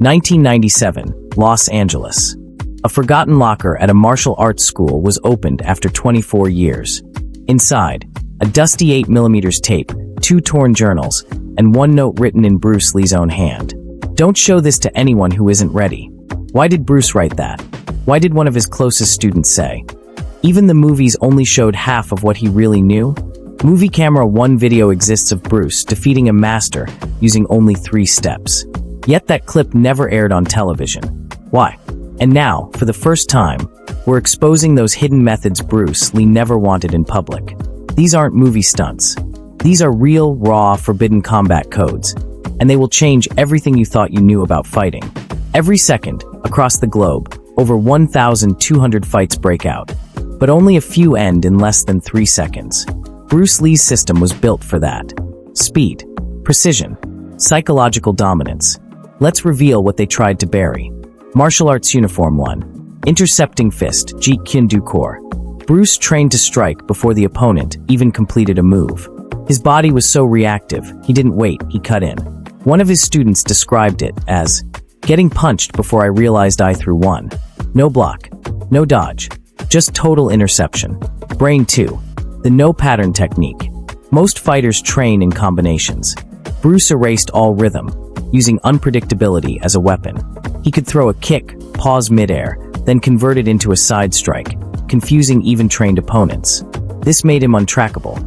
1997, Los Angeles. A forgotten locker at a martial arts school was opened after 24 years. Inside, a dusty 8mm tape, 2 torn journals, and 1 note written in Bruce Lee's own hand. Don't show this to anyone who isn't ready. Why did Bruce write that? Why did one of his closest students say? Even the movies only showed half of what he really knew. Movie Camera 1 video exists of Bruce defeating a master using only 3 steps. Yet that clip never aired on television. Why? And now, for the first time, we're exposing those hidden methods Bruce Lee never wanted in public. These aren't movie stunts. These are real, raw, forbidden combat codes. And they will change everything you thought you knew about fighting. Every second, across the globe, over 1,200 fights break out. But only a few end in less than 3 seconds. Bruce Lee's system was built for that. Speed, precision, psychological dominance. Let's reveal what they tried to bury. Martial Arts Uniform 1. Intercepting Fist, Jeet Kune Do core. Bruce trained to strike before the opponent even completed a move. His body was so reactive, he didn't wait, he cut in. One of his students described it as, "Getting punched before I realized I threw one. No block, no dodge, just total interception." Brain 2. The no pattern technique. Most fighters train in combinations. Bruce erased all rhythm, using unpredictability as a weapon. He could throw a kick, pause midair, then convert it into a side strike, confusing even trained opponents. This made him untrackable.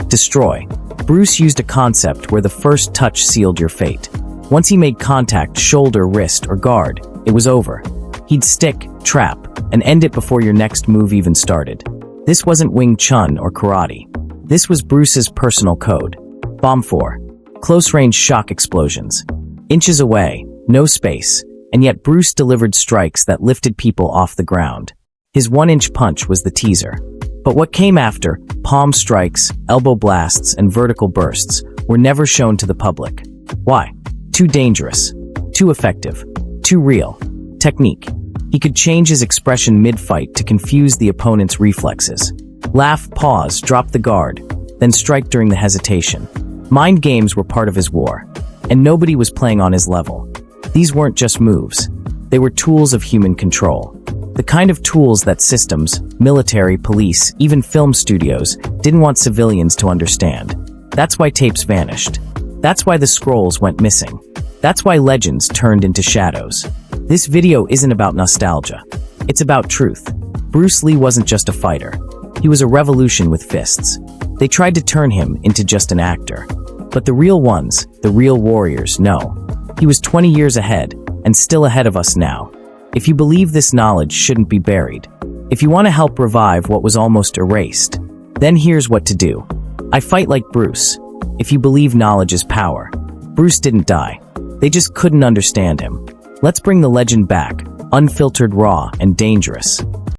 Destroy. Bruce used a concept where the first touch sealed your fate. Once he made contact, shoulder, wrist, or guard, it was over. He'd stick, trap, and end it before your next move even started. This wasn't Wing Chun or karate. This was Bruce's personal code. Bomb 4. Close-range shock explosions. Inches away, no space, and yet Bruce delivered strikes that lifted people off the ground. His 1-inch punch was the teaser. But what came after, palm strikes, elbow blasts, and vertical bursts, were never shown to the public. Why? Too dangerous. Too effective. Too real. Technique. He could change his expression mid-fight to confuse the opponent's reflexes. Laugh, pause, drop the guard, then strike during the hesitation. Mind games were part of his war, and nobody was playing on his level. These weren't just moves. They were tools of human control. The kind of tools that systems, military, police, even film studios didn't want civilians to understand. That's why tapes vanished. That's why the scrolls went missing. That's why legends turned into shadows. This video isn't about nostalgia. It's about truth. Bruce Lee wasn't just a fighter. He was a revolution with fists. They tried to turn him into just an actor. But the real ones, the real warriors, no. He was 20 years ahead, and still ahead of us now. If you believe this knowledge shouldn't be buried, if you want to help revive what was almost erased, then here's what to do. I fight like Bruce. If you believe knowledge is power. Bruce didn't die. They just couldn't understand him. Let's bring the legend back, unfiltered, raw, and dangerous.